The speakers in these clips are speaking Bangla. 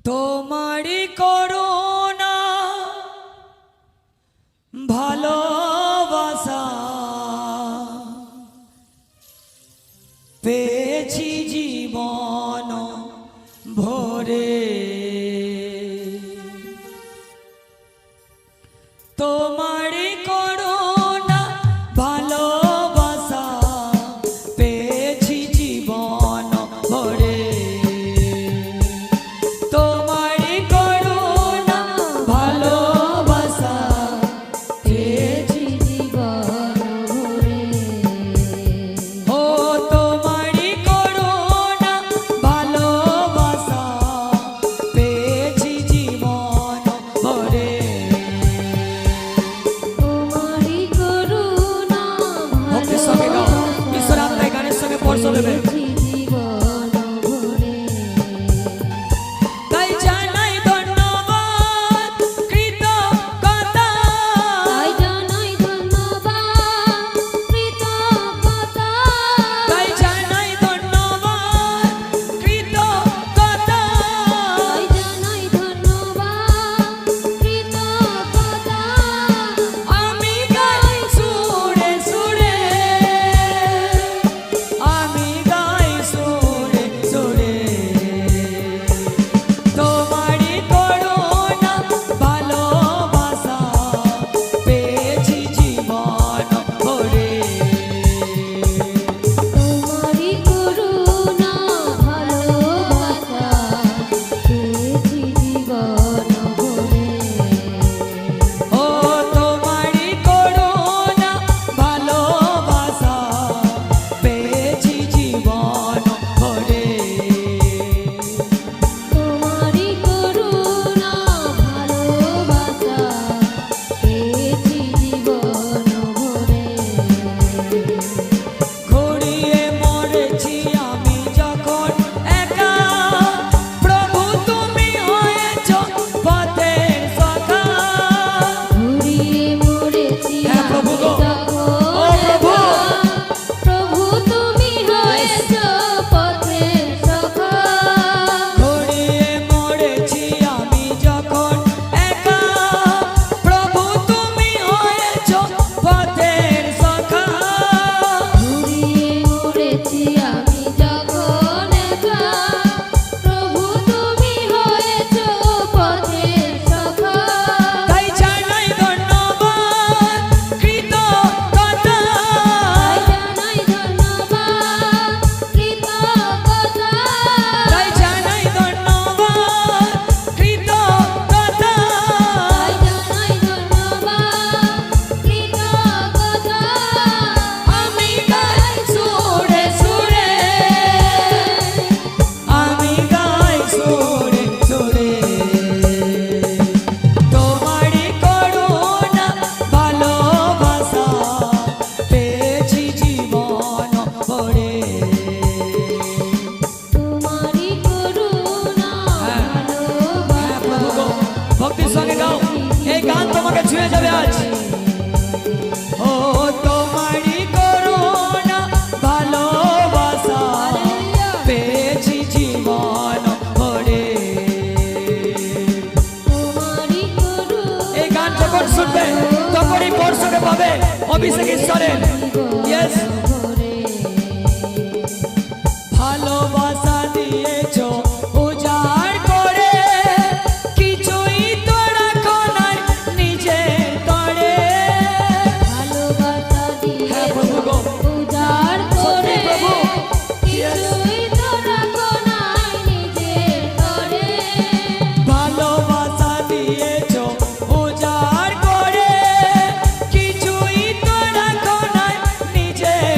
তোমারি করুণা ভালোবাসা পেয়েছি জীবন ভরে। তোমারি করুণা ভালোবাসা পেয়েছি জীবন ভরে। তোমারি করুণা ভালোবাসা পেয়েছি জীবন ভরে। ও তোমারি করুণা ভালোবাসা পেয়েছি জীবন ভরে। তোমারি করুণা ভালোবাসা তাই জানাই ধন্যবাদ কৃতজ্ঞতা। তাই জানাই ধন্যবাদ কৃতজ্ঞতা। তাই জানাই ধন্যবাদ কৃতজ্ঞতা। তাই জানাই ধন্যবাদ কৃতজ্ঞতা। আমি গাই সুরে সুরে, আমি গাই সুরে সুরে। তোমারি করুণা ভালোবাসা পেয়েছি জীবন ভরে। তোমারি করুণা ভালোবাসা পেয়েছি জীবন ভরে। ও তোমারি করুণা ভালোবাসা পেয়েছি জীবন ভরে। তোমারি করুণা ভালোবাসা পেয়েছি জীবন ভরে। ঘুরিয়ে মরেছি আমি যখন একা, প্রভু তুমি হয়েছ পথের সখা। ঘুরিয়ে মরেছি হ্যাঁ, প্রভু আমি গো। যখন ও প্রভু। একা। প্রভু তুমি হয়েছ পথের সখা। ঘুরিয়ে মরেছি আমি যখন একা, প্রভু তুমি হয়েছ পথের সখা। ঘুরিয়ে মরেছি আমি যখন একা। প্রভু তুমি হয়েছ পথের সখা। তাই জানাই ধন্যবাদ কৃতজ্ঞতা। তাই জানাই ধন্যবাদ কৃতজ্ঞতা। তাই জানাই ধন্যবাদ কৃতজ্ঞতা। তাই জানাই ধন্যবাদ কৃতজ্ঞতা। আমি গাই সুরে সুরে, আমি গাই সুরে সুরে। তোমারি করুণা ভালোবাসা পেয়েছি জীবন ভরে। তোমারি করুণা হ্যাঁ, প্রভু গো, ভক্তির সঙ্গে গাও, এই গান তোমাকে ছুঁয়ে যাবে আজ। ও তোমারি করুণা ভালোবাসা পেয়েছি জীবন ভরে। তোমারি করুণা এই গান যখন শুনবে তখনই পরশুকে পাবে অভিষেক ঈশ্বরের। Yes, ভরে। ভালোবাসা দিয়েছ উজাড় করে, কিছুই তো রাখো নাই নিজের তরে। ভালোবাসা হ্যাঁ, দিয়েছ প্রভু গো। উজাড় সত্যি করে। প্রভু। কিছুই তো রাখো নাই নিজের তরে। ভালোবাসা দিয়েছ উজাড় করে, কিছুই তো রাখো নাই নিজের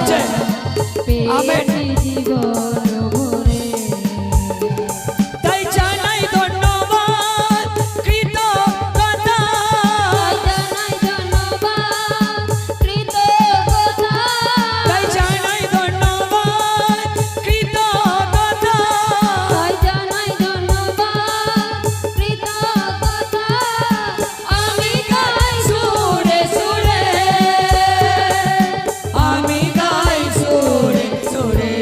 হচ্ছে আমেন। পেয়েছি জীবন ভরে তাই জানাই ধন্যবাদ কৃতজ্ঞতা, জানাই ধন্যবাদ কৃতজ্ঞতা তাই জানাই ধন্যবাদ কৃতজ্ঞতা। জানাই ধন্যবাদ কৃতজ্ঞতা আমি গাই সুরে সুরে আমি গাই সুরে সুরে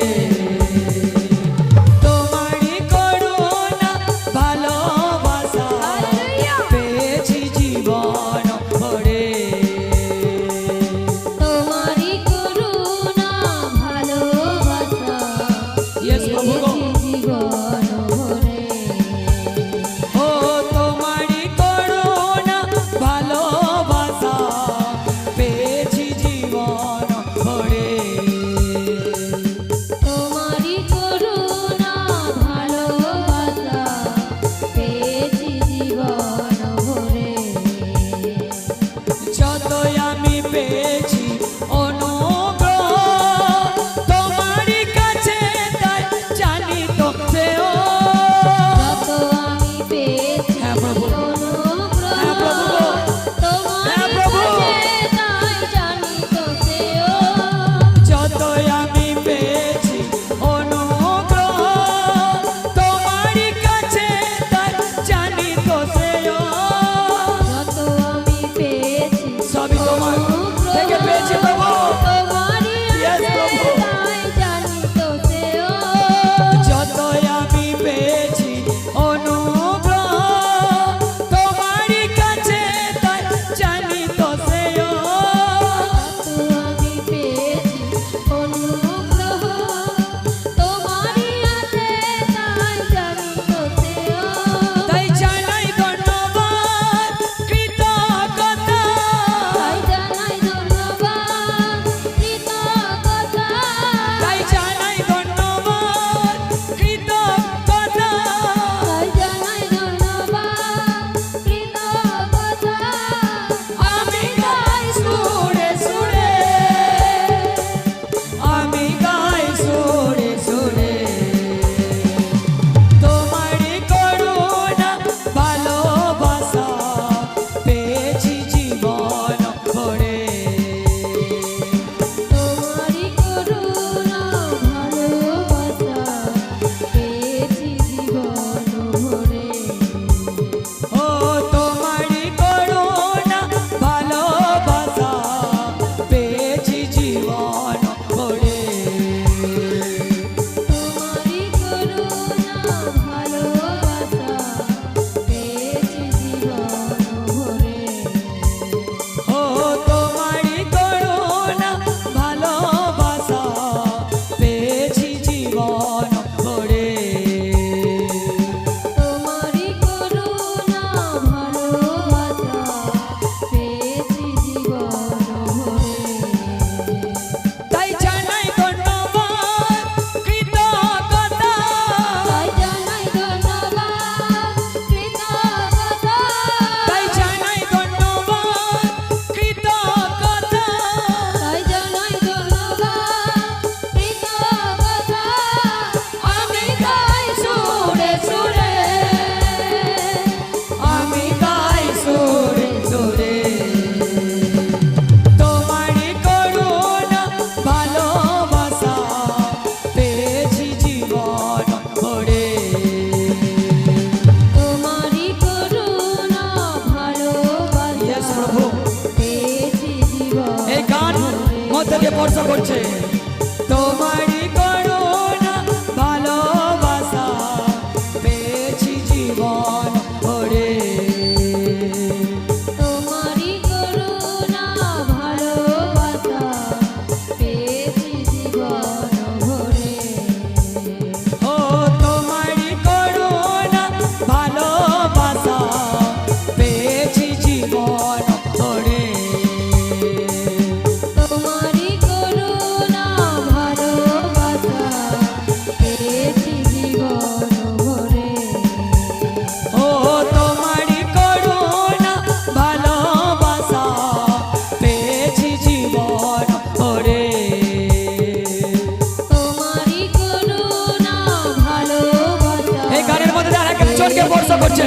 একজনকে বর্ষা করছে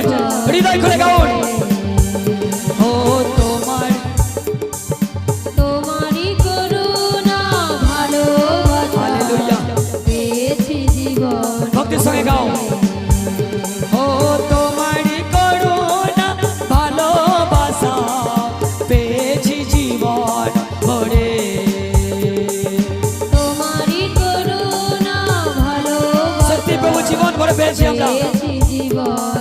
হৃদয় খুলে গাউন ও তোমার তোমারই করুণা ভালোবাসা হালেলুয়া পেয়েছি জীবন ভক্তির সঙ্গে গাও ও তোমারই করুণা ভালোবাসা পেয়েছি জীবন ভরে তোমারই করুণা ভালোবাসা সত্যি প্রভু জীবন ভরে পেয়েছি আমরা পেয়েছি জীবন